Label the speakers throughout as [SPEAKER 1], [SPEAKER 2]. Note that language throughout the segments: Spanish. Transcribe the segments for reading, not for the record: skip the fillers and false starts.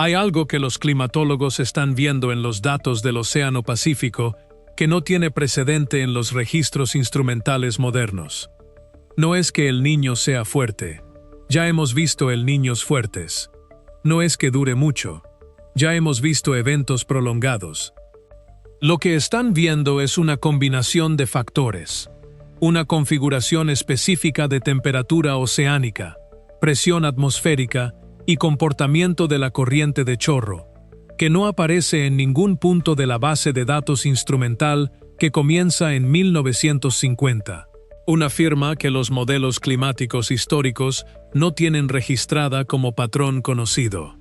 [SPEAKER 1] Hay algo que los climatólogos están viendo en los datos del Océano Pacífico que no tiene precedente en los registros instrumentales modernos. No es que el Niño sea fuerte. Ya hemos visto el Niños fuertes. No es que dure mucho. Ya hemos visto eventos prolongados. Lo que están viendo es una combinación de factores. Una configuración específica de temperatura oceánica, presión atmosférica y comportamiento de la corriente de chorro, que no aparece en ningún punto de la base de datos instrumental que comienza en 1950. Una firma que los modelos climáticos históricos no tienen registrada como patrón conocido.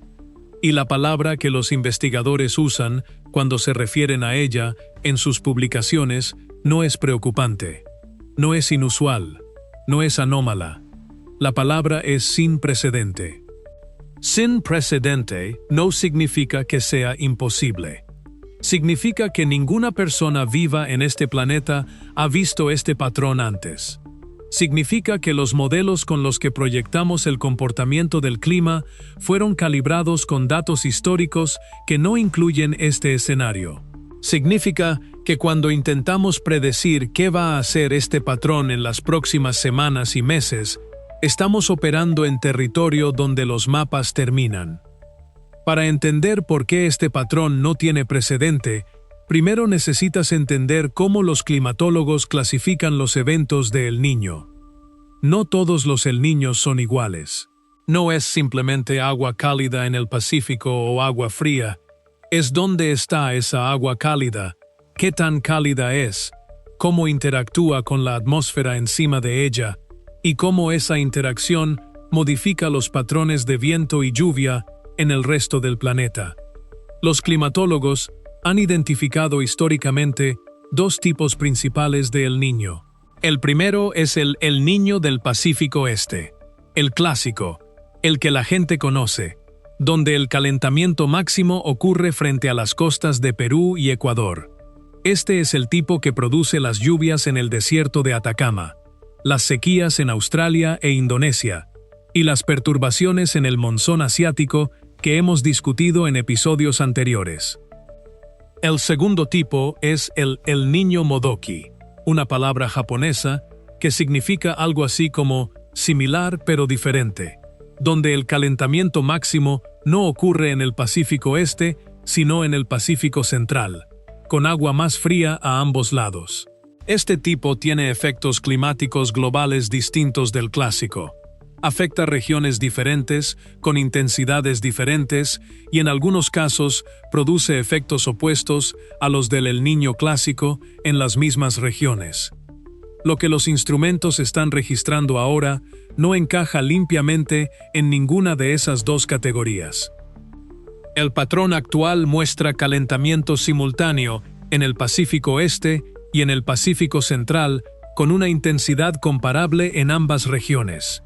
[SPEAKER 1] Y la palabra que los investigadores usan cuando se refieren a ella en sus publicaciones no es preocupante, no es inusual, no es anómala. La palabra es sin precedente. Sin precedente no significa que sea imposible. Significa que ninguna persona viva en este planeta ha visto este patrón antes. Significa que los modelos con los que proyectamos el comportamiento del clima fueron calibrados con datos históricos que no incluyen este escenario. Significa que cuando intentamos predecir qué va a hacer este patrón en las próximas semanas y meses, estamos operando en territorio donde los mapas terminan. Para entender por qué este patrón no tiene precedente, primero necesitas entender cómo los climatólogos clasifican los eventos de El Niño. No todos los El Niños son iguales. No es simplemente agua cálida en el Pacífico o agua fría. Es dónde está esa agua cálida, qué tan cálida es, cómo interactúa con la atmósfera encima de ella, y cómo esa interacción modifica los patrones de viento y lluvia en el resto del planeta. Los climatólogos han identificado históricamente dos tipos principales de El Niño. El primero es el El Niño del Pacífico Este, el clásico, el que la gente conoce, donde el calentamiento máximo ocurre frente a las costas de Perú y Ecuador. Este es el tipo que produce las lluvias en el desierto de Atacama, las sequías en Australia e Indonesia, y las perturbaciones en el monzón asiático que hemos discutido en episodios anteriores. El segundo tipo es el El Niño Modoki, una palabra japonesa que significa algo así como similar pero diferente, donde el calentamiento máximo no ocurre en el Pacífico Este, sino en el Pacífico Central, con agua más fría a ambos lados. Este tipo tiene efectos climáticos globales distintos del clásico. Afecta regiones diferentes, con intensidades diferentes, y en algunos casos produce efectos opuestos a los del El Niño clásico en las mismas regiones. Lo que los instrumentos están registrando ahora no encaja limpiamente en ninguna de esas dos categorías. El patrón actual muestra calentamiento simultáneo en el Pacífico Este y en el Pacífico Central con una intensidad comparable en ambas regiones,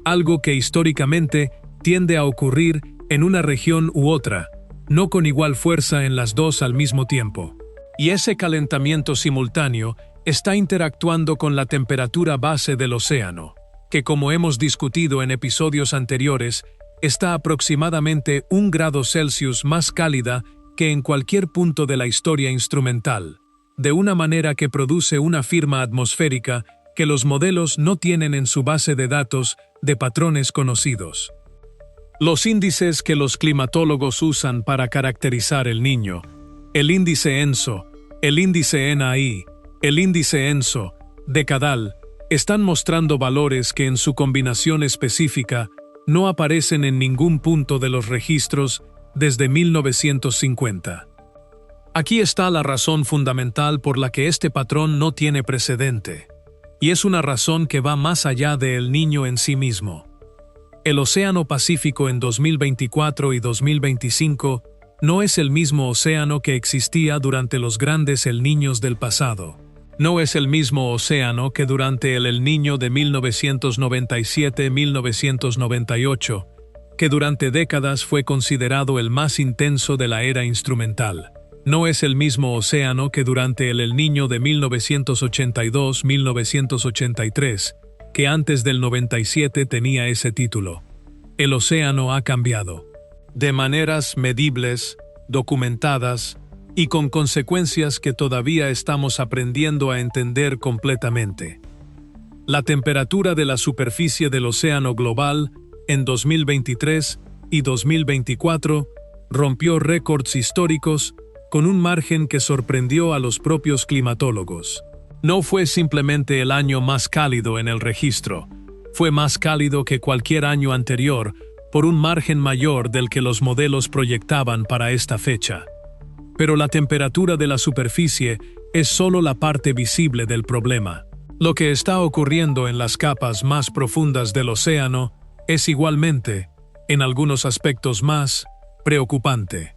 [SPEAKER 1] algo que históricamente tiende a ocurrir en una región u otra, no con igual fuerza en las dos al mismo tiempo. Y ese calentamiento simultáneo está interactuando con la temperatura base del océano, que como hemos discutido en episodios anteriores, está aproximadamente 1 grado Celsius más cálida que en cualquier punto de la historia instrumental, de una manera que produce una firma atmosférica que los modelos no tienen en su base de datos de patrones conocidos. Los índices que los climatólogos usan para caracterizar El Niño, el índice ENSO, el índice NAI, el índice ENSO, decadal, están mostrando valores que en su combinación específica no aparecen en ningún punto de los registros desde 1950. Aquí está la razón fundamental por la que este patrón no tiene precedente, y es una razón que va más allá de El Niño en sí mismo. El Océano Pacífico en 2024 y 2025 no es el mismo océano que existía durante los grandes El Niños del pasado. No es el mismo océano que durante el El Niño de 1997-1998, que durante décadas fue considerado el más intenso de la era instrumental. No es el mismo océano que durante el El Niño de 1982-1983, que antes del 97 tenía ese título. El océano ha cambiado. de maneras medibles, documentadas y con consecuencias que todavía estamos aprendiendo a entender completamente. La temperatura de la superficie del océano global en 2023 y 2024 rompió récords históricos con un margen que sorprendió a los propios climatólogos. No fue simplemente el año más cálido en el registro, fue más cálido que cualquier año anterior por un margen mayor del que los modelos proyectaban para esta fecha. Pero la temperatura de la superficie es solo la parte visible del problema. Lo que está ocurriendo en las capas más profundas del océano es igualmente, en algunos aspectos más, preocupante.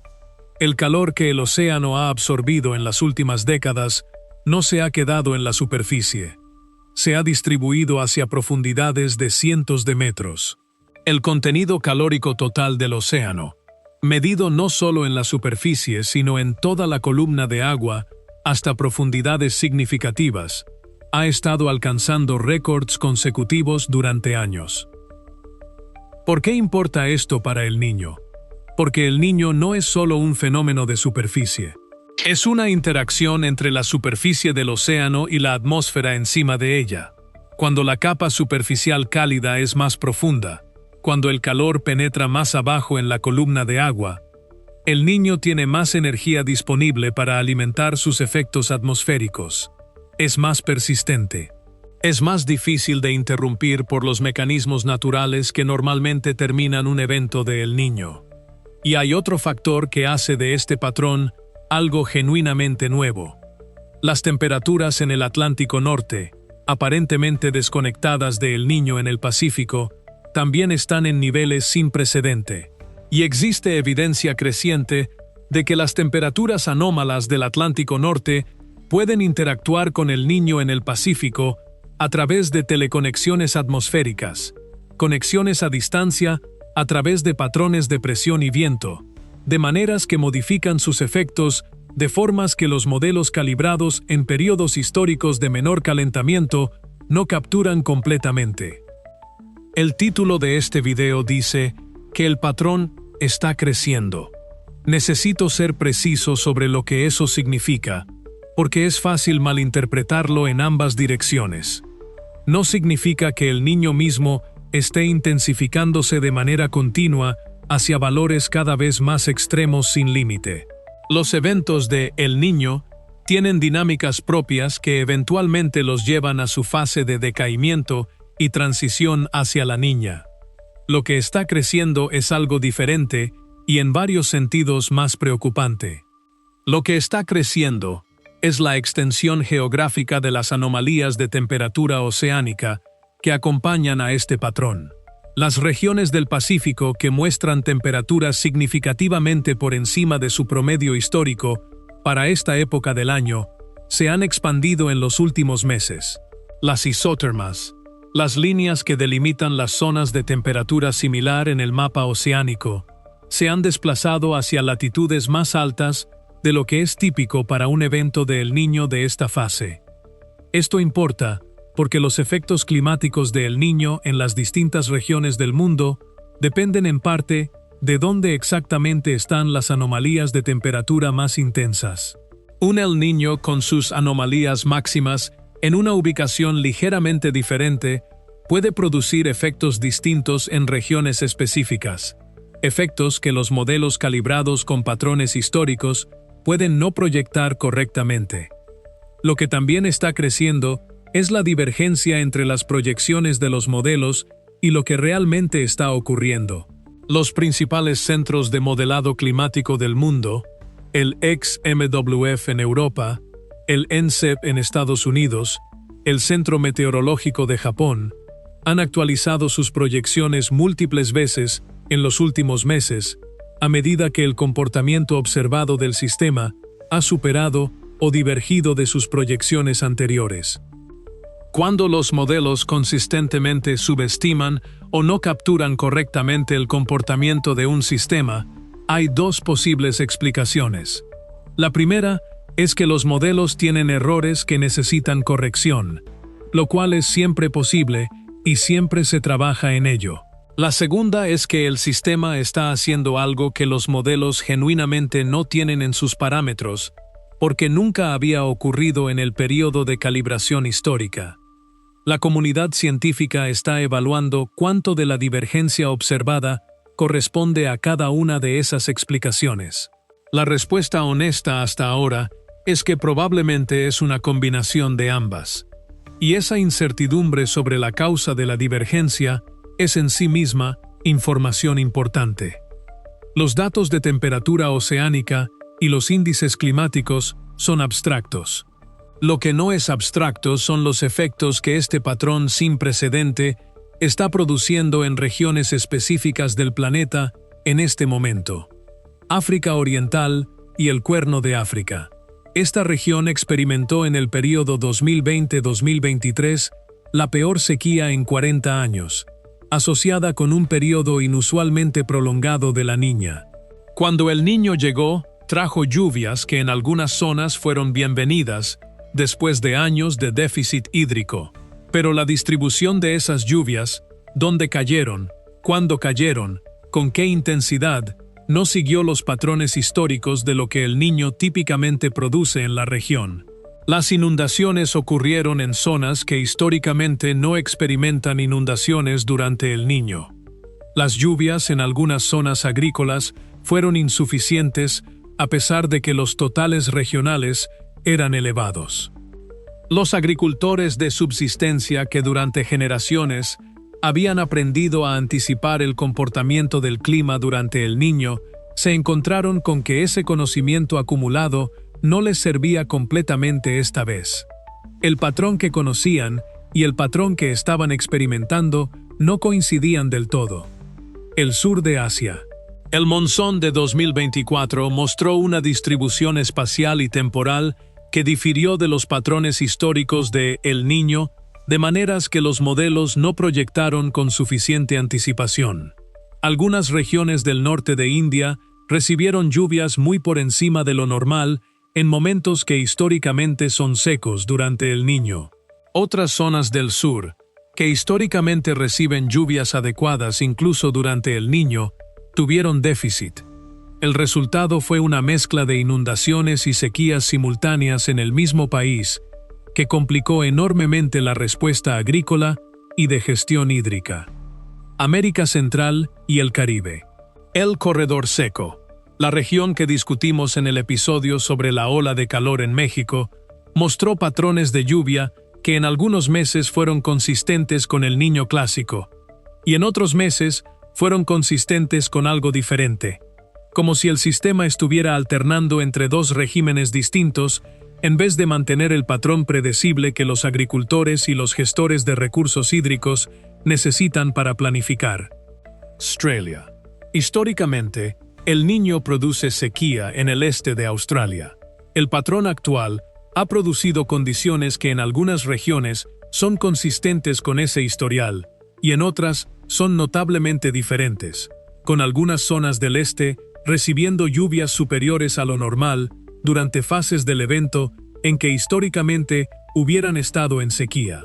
[SPEAKER 1] El calor que el océano ha absorbido en las últimas décadas no se ha quedado en la superficie. Se ha distribuido hacia profundidades de cientos de metros. El contenido calórico total del océano, medido no solo en la superficie sino en toda la columna de agua hasta profundidades significativas, ha estado alcanzando récords consecutivos durante años. ¿Por qué importa esto para el niño? Porque el niño no es solo un fenómeno de superficie. Es una interacción entre la superficie del océano y la atmósfera encima de ella. Cuando la capa superficial cálida es más profunda, cuando el calor penetra más abajo en la columna de agua, el niño tiene más energía disponible para alimentar sus efectos atmosféricos. Es más persistente. Es más difícil de interrumpir por los mecanismos naturales que normalmente terminan un evento de El Niño. Y hay otro factor que hace de este patrón algo genuinamente nuevo. Las temperaturas en el Atlántico Norte, aparentemente desconectadas de El Niño en el Pacífico, también están en niveles sin precedente. Y existe evidencia creciente de que las temperaturas anómalas del Atlántico Norte pueden interactuar con El Niño en el Pacífico a través de teleconexiones atmosféricas, conexiones a distancia a través de patrones de presión y viento, de maneras que modifican sus efectos de formas que los modelos calibrados en periodos históricos de menor calentamiento no capturan completamente. El título de este video dice que el patrón está creciendo. Necesito ser preciso sobre lo que eso significa, porque es fácil malinterpretarlo en ambas direcciones. No significa que el niño mismo esté intensificándose de manera continua hacia valores cada vez más extremos sin límite. Los eventos de El Niño tienen dinámicas propias que eventualmente los llevan a su fase de decaimiento y transición hacia la niña. Lo que está creciendo es algo diferente y en varios sentidos más preocupante. Lo que está creciendo es la extensión geográfica de las anomalías de temperatura oceánica que acompañan a este patrón. Las regiones del Pacífico que muestran temperaturas significativamente por encima de su promedio histórico para esta época del año se han expandido en los últimos meses. Las isótermas, las líneas que delimitan las zonas de temperatura similar en el mapa oceánico, se han desplazado hacia latitudes más altas de lo que es típico para un evento de El Niño de esta fase. Esto importa porque los efectos climáticos de El Niño en las distintas regiones del mundo dependen en parte de dónde exactamente están las anomalías de temperatura más intensas. Un El Niño con sus anomalías máximas en una ubicación ligeramente diferente puede producir efectos distintos en regiones específicas, efectos que los modelos calibrados con patrones históricos pueden no proyectar correctamente. Lo que también está creciendo es la divergencia entre las proyecciones de los modelos y lo que realmente está ocurriendo. Los principales centros de modelado climático del mundo, el XMWF en Europa, el NCEP en Estados Unidos, el Centro Meteorológico de Japón, han actualizado sus proyecciones múltiples veces en los últimos meses, a medida que el comportamiento observado del sistema ha superado o divergido de sus proyecciones anteriores. Cuando los modelos consistentemente subestiman o no capturan correctamente el comportamiento de un sistema, hay dos posibles explicaciones. La primera es que los modelos tienen errores que necesitan corrección, lo cual es siempre posible y siempre se trabaja en ello. La segunda es que el sistema está haciendo algo que los modelos genuinamente no tienen en sus parámetros, porque nunca había ocurrido en el período de calibración histórica. La comunidad científica está evaluando cuánto de la divergencia observada corresponde a cada una de esas explicaciones. La respuesta honesta hasta ahora es que probablemente es una combinación de ambas. Y esa incertidumbre sobre la causa de la divergencia es en sí misma información importante. Los datos de temperatura oceánica y los índices climáticos son abstractos. Lo que no es abstracto son los efectos que este patrón sin precedente está produciendo en regiones específicas del planeta en este momento. África Oriental y el Cuerno de África. Esta región experimentó en el período 2020-2023 la peor sequía en 40 años, asociada con un período inusualmente prolongado de la Niña. Cuando el Niño llegó, trajo lluvias que en algunas zonas fueron bienvenidas después de años de déficit hídrico. Pero la distribución de esas lluvias, dónde cayeron, cuándo cayeron, con qué intensidad, no siguió los patrones históricos de lo que el Niño típicamente produce en la región. Las inundaciones ocurrieron en zonas que históricamente no experimentan inundaciones durante el Niño. Las lluvias en algunas zonas agrícolas fueron insuficientes a pesar de que los totales regionales eran elevados. Los agricultores de subsistencia que durante generaciones habían aprendido a anticipar el comportamiento del clima durante el Niño, se encontraron con que ese conocimiento acumulado no les servía completamente esta vez. El patrón que conocían y el patrón que estaban experimentando no coincidían del todo. El sur de Asia. El monzón de 2024 mostró una distribución espacial y temporal que difirió de los patrones históricos de El Niño, de maneras que los modelos no proyectaron con suficiente anticipación. Algunas regiones del norte de India recibieron lluvias muy por encima de lo normal en momentos que históricamente son secos durante el Niño. Otras zonas del sur, que históricamente reciben lluvias adecuadas incluso durante el Niño, tuvieron déficit. El resultado fue una mezcla de inundaciones y sequías simultáneas en el mismo país, que complicó enormemente la respuesta agrícola y de gestión hídrica. América Central y el Caribe. El corredor seco, la región que discutimos en el episodio sobre la ola de calor en México, mostró patrones de lluvia que en algunos meses fueron consistentes con el Niño clásico, y en otros meses fueron consistentes con algo diferente, como si el sistema estuviera alternando entre dos regímenes distintos en vez de mantener el patrón predecible que los agricultores y los gestores de recursos hídricos necesitan para planificar. Australia. Históricamente, el Niño produce sequía en el este de Australia. El patrón actual ha producido condiciones que en algunas regiones son consistentes con ese historial, y en otras son notablemente diferentes, con algunas zonas del este recibiendo lluvias superiores a lo normal durante fases del evento en que históricamente hubieran estado en sequía.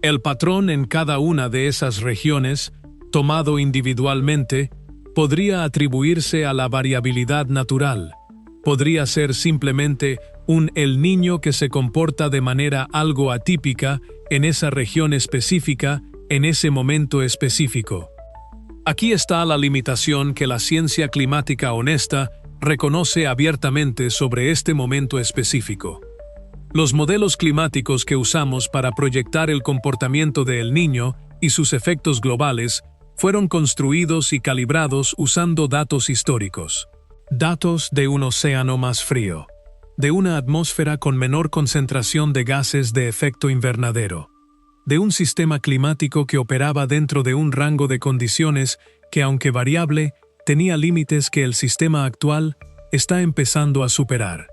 [SPEAKER 1] El patrón en cada una de esas regiones, tomado individualmente, podría atribuirse a la variabilidad natural. Podría ser simplemente un El Niño que se comporta de manera algo atípica en esa región específica, en ese momento específico. Aquí está la limitación que la ciencia climática honesta reconoce abiertamente sobre este momento específico. Los modelos climáticos que usamos para proyectar el comportamiento de El Niño y sus efectos globales fueron construidos y calibrados usando datos históricos. Datos de un océano más frío, de una atmósfera con menor concentración de gases de efecto invernadero, de un sistema climático que operaba dentro de un rango de condiciones que, aunque variable, tenía límites que el sistema actual está empezando a superar.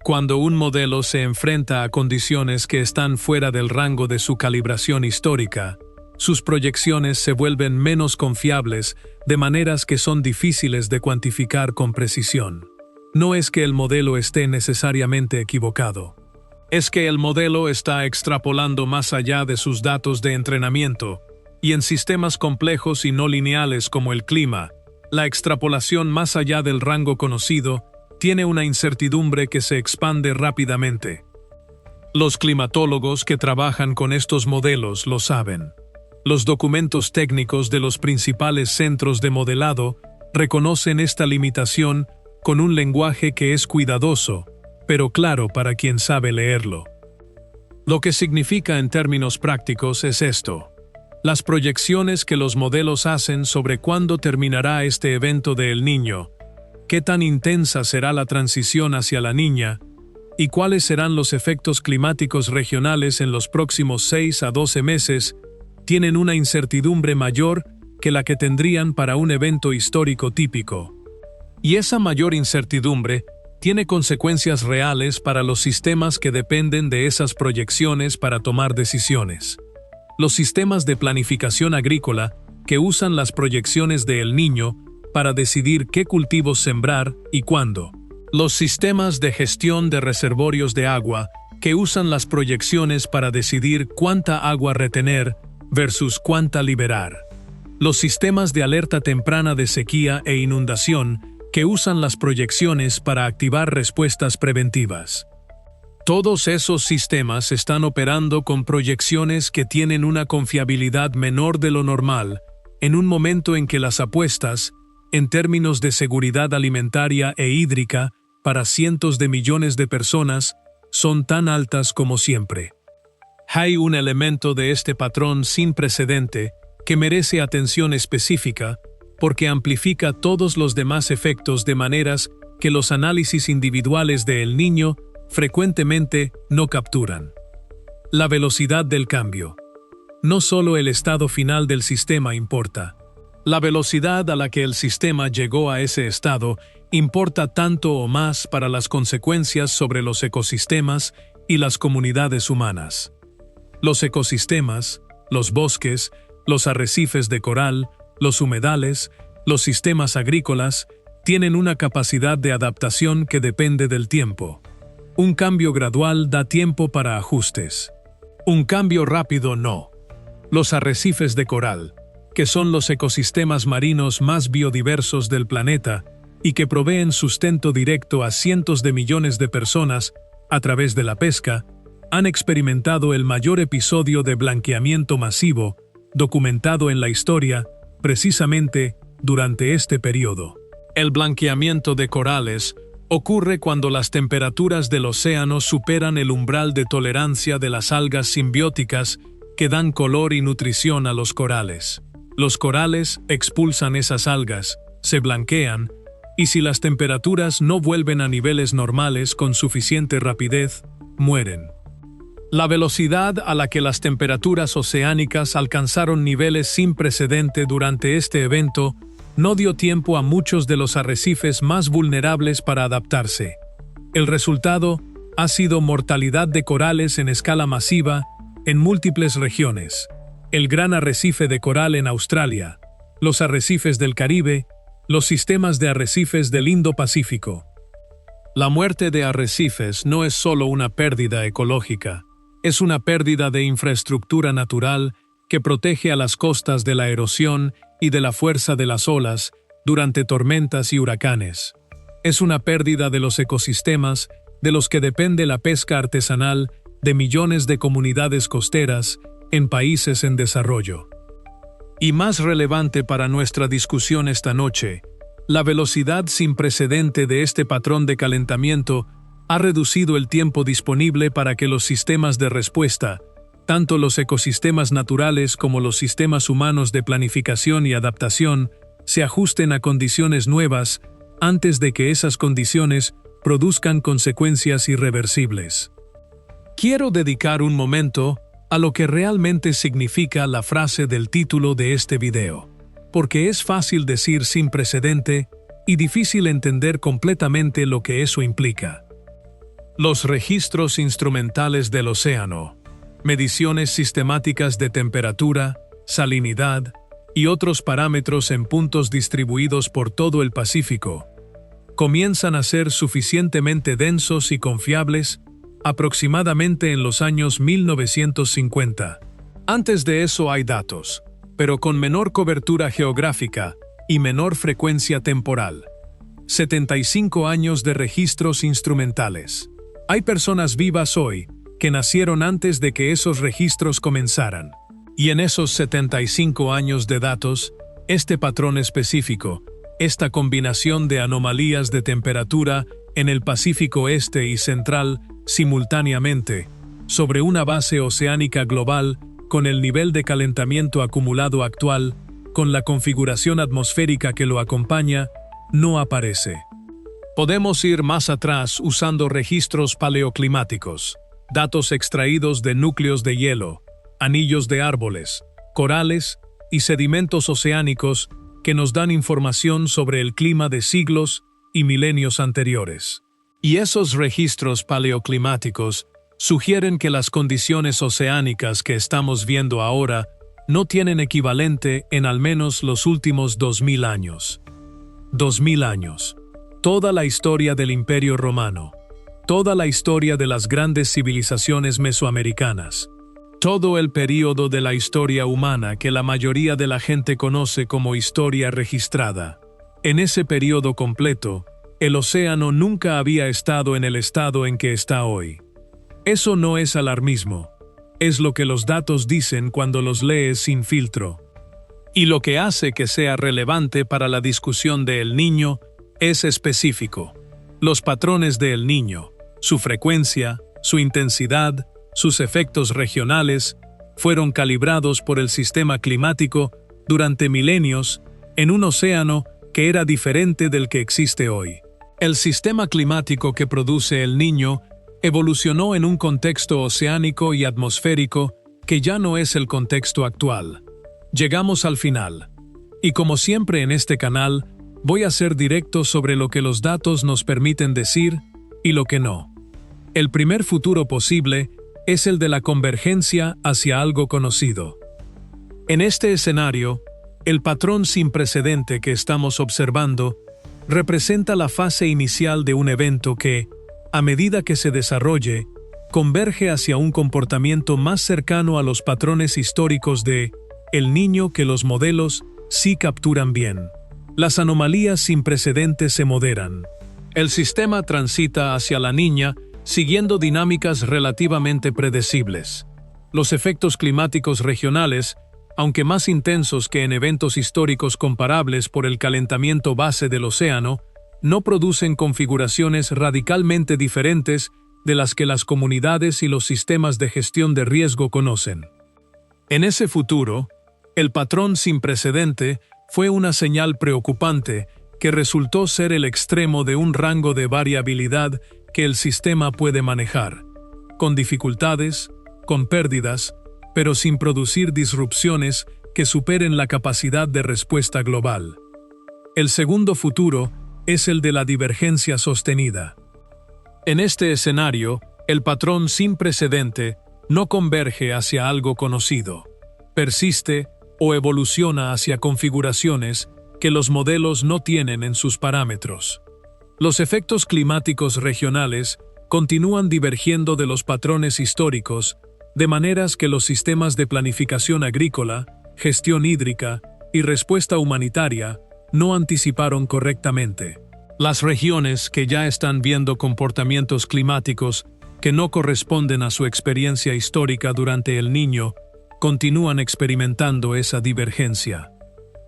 [SPEAKER 1] Cuando un modelo se enfrenta a condiciones que están fuera del rango de su calibración histórica, sus proyecciones se vuelven menos confiables de maneras que son difíciles de cuantificar con precisión. No es que el modelo esté necesariamente equivocado. Es que el modelo está extrapolando más allá de sus datos de entrenamiento, Y en sistemas complejos y no lineales como el clima, la extrapolación más allá del rango conocido tiene una incertidumbre que se expande rápidamente. Los climatólogos que trabajan con estos modelos lo saben. Los documentos técnicos de los principales centros de modelado reconocen esta limitación con un lenguaje que es cuidadoso, pero claro para quien sabe leerlo. Lo que significa en términos prácticos es esto. Las proyecciones que los modelos hacen sobre cuándo terminará este evento de El Niño, qué tan intensa será la transición hacia la niña, y cuáles serán los efectos climáticos regionales en los próximos 6 a 12 meses, tienen una incertidumbre mayor que la que tendrían para un evento histórico típico. Y esa mayor incertidumbre tiene consecuencias reales para los sistemas que dependen de esas proyecciones para tomar decisiones. Los sistemas de planificación agrícola que usan las proyecciones de El Niño para decidir qué cultivos sembrar y cuándo. Los sistemas de gestión de reservorios de agua que usan las proyecciones para decidir cuánta agua retener versus cuánta liberar. Los sistemas de alerta temprana de sequía e inundación que usan las proyecciones para activar respuestas preventivas. Todos esos sistemas están operando con proyecciones que tienen una confiabilidad menor de lo normal, en un momento en que las apuestas, en términos de seguridad alimentaria e hídrica, para cientos de millones de personas, son tan altas como siempre. Hay un elemento de este patrón sin precedente que merece atención específica porque amplifica todos los demás efectos de maneras que los análisis individuales de El Niño frecuentemente no capturan. La velocidad del cambio. No solo el estado final del sistema importa. La velocidad a la que el sistema llegó a ese estado importa tanto o más para las consecuencias sobre los ecosistemas y las comunidades humanas. Los ecosistemas, los bosques, los arrecifes de coral, los humedales, los sistemas agrícolas, tienen una capacidad de adaptación que depende del tiempo. Un cambio gradual da tiempo para ajustes. Un cambio rápido no. Los arrecifes de coral, que son los ecosistemas marinos más biodiversos del planeta y que proveen sustento directo a cientos de millones de personas a través de la pesca, han experimentado el mayor episodio de blanqueamiento masivo documentado en la historia, precisamente durante este periodo. El blanqueamiento de corales ocurre cuando las temperaturas del océano superan el umbral de tolerancia de las algas simbióticas que dan color y nutrición a los corales. Los corales expulsan esas algas, se blanquean, y si las temperaturas no vuelven a niveles normales con suficiente rapidez, mueren. La velocidad a la que las temperaturas oceánicas alcanzaron niveles sin precedente durante este evento no dio tiempo a muchos de los arrecifes más vulnerables para adaptarse. El resultado ha sido mortalidad de corales en escala masiva en múltiples regiones. El gran arrecife de coral en Australia, los arrecifes del Caribe, los sistemas de arrecifes del Indo-Pacífico. La muerte de arrecifes no es solo una pérdida ecológica, es una pérdida de infraestructura natural que protege a las costas de la erosión y de la fuerza de las olas durante tormentas y huracanes. Es una pérdida de los ecosistemas de los que depende la pesca artesanal de millones de comunidades costeras en países en desarrollo. Y más relevante para nuestra discusión esta noche, la velocidad sin precedente de este patrón de calentamiento ha reducido el tiempo disponible para que los sistemas de respuesta, tanto los ecosistemas naturales como los sistemas humanos de planificación y adaptación, se ajusten a condiciones nuevas antes de que esas condiciones produzcan consecuencias irreversibles. Quiero dedicar un momento a lo que realmente significa la frase del título de este video, porque es fácil decir sin precedente y difícil entender completamente lo que eso implica. Los registros instrumentales del océano, mediciones sistemáticas de temperatura, salinidad y otros parámetros en puntos distribuidos por todo el Pacífico, comienzan a ser suficientemente densos y confiables aproximadamente en los años 1950. Antes de eso hay datos. pero con menor cobertura geográfica y menor frecuencia temporal. 75 años de registros instrumentales. Hay personas vivas hoy que nacieron antes de que esos registros comenzaran. Y en esos 75 años de datos, este patrón específico, esta combinación de anomalías de temperatura en el Pacífico Este y Central simultáneamente, sobre una base oceánica global, con el nivel de calentamiento acumulado actual, con la configuración atmosférica que lo acompaña, no aparece. Podemos ir más atrás usando registros paleoclimáticos, datos extraídos de núcleos de hielo, anillos de árboles, corales y sedimentos oceánicos que nos dan información sobre el clima de siglos y milenios anteriores. Y esos registros paleoclimáticos sugieren que las condiciones oceánicas que estamos viendo ahora no tienen equivalente en al menos los últimos 2000 años. 2000 años. Toda la historia del Imperio Romano. Toda la historia de las grandes civilizaciones mesoamericanas. Todo el período de la historia humana que la mayoría de la gente conoce como historia registrada. En ese período completo, el océano nunca había estado en el estado en que está hoy. Eso no es alarmismo. Es lo que los datos dicen cuando los lees sin filtro. Y lo que hace que sea relevante para la discusión de El Niño es específico. Los patrones de El Niño, su frecuencia, su intensidad, sus efectos regionales, fueron calibrados por el sistema climático durante milenios en un océano que era diferente del que existe hoy. El sistema climático que produce El Niño evolucionó en un contexto oceánico y atmosférico que ya no es el contexto actual. Llegamos al final. Y como siempre en este canal, voy a ser directo sobre lo que los datos nos permiten decir y lo que no. El primer futuro posible es el de la convergencia hacia algo conocido. En este escenario, el patrón sin precedente que estamos observando representa la fase inicial de un evento que, a medida que se desarrolle, converge hacia un comportamiento más cercano a los patrones históricos de El Niño que los modelos sí capturan bien. Las anomalías sin precedentes se moderan. El sistema transita hacia la niña siguiendo dinámicas relativamente predecibles. Los efectos climáticos regionales, aunque más intensos que en eventos históricos comparables por el calentamiento base del océano, no producen configuraciones radicalmente diferentes de las que las comunidades y los sistemas de gestión de riesgo conocen. En ese futuro, el patrón sin precedente fue una señal preocupante que resultó ser el extremo de un rango de variabilidad que el sistema puede manejar, con dificultades, con pérdidas, pero sin producir disrupciones que superen la capacidad de respuesta global. El segundo futuro es el de la divergencia sostenida. En este escenario, el patrón sin precedente no converge hacia algo conocido, persiste o evoluciona hacia configuraciones que los modelos no tienen en sus parámetros. Los efectos climáticos regionales continúan divergiendo de los patrones históricos, de maneras que los sistemas de planificación agrícola, gestión hídrica y respuesta humanitaria no anticiparon correctamente. Las regiones que ya están viendo comportamientos climáticos que no corresponden a su experiencia histórica durante El Niño continúan experimentando esa divergencia.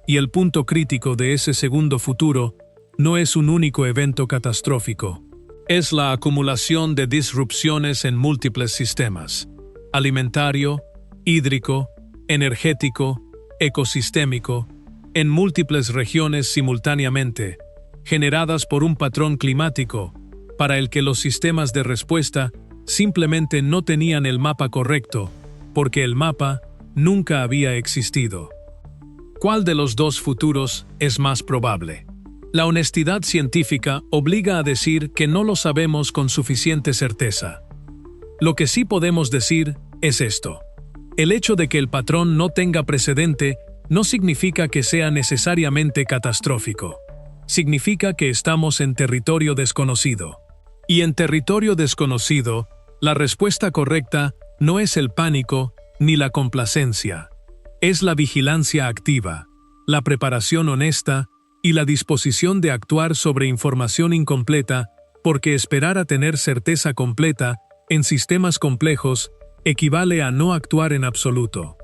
[SPEAKER 1] Y el punto crítico de ese segundo futuro no es un único evento catastrófico. Es la acumulación de disrupciones en múltiples sistemas: alimentario, hídrico, energético, ecosistémico, en múltiples regiones simultáneamente, generadas por un patrón climático, para el que los sistemas de respuesta simplemente no tenían el mapa correcto, porque el mapa nunca había existido. ¿Cuál de los dos futuros es más probable? La honestidad científica obliga a decir que no lo sabemos con suficiente certeza. Lo que sí podemos decir es esto: el hecho de que el patrón no tenga precedente no significa que sea necesariamente catastrófico. Significa que estamos en territorio desconocido. Y en territorio desconocido, la respuesta correcta no es el pánico ni la complacencia. Es la vigilancia activa, la preparación honesta y la disposición de actuar sobre información incompleta, porque esperar a tener certeza completa en sistemas complejos equivale a no actuar en absoluto.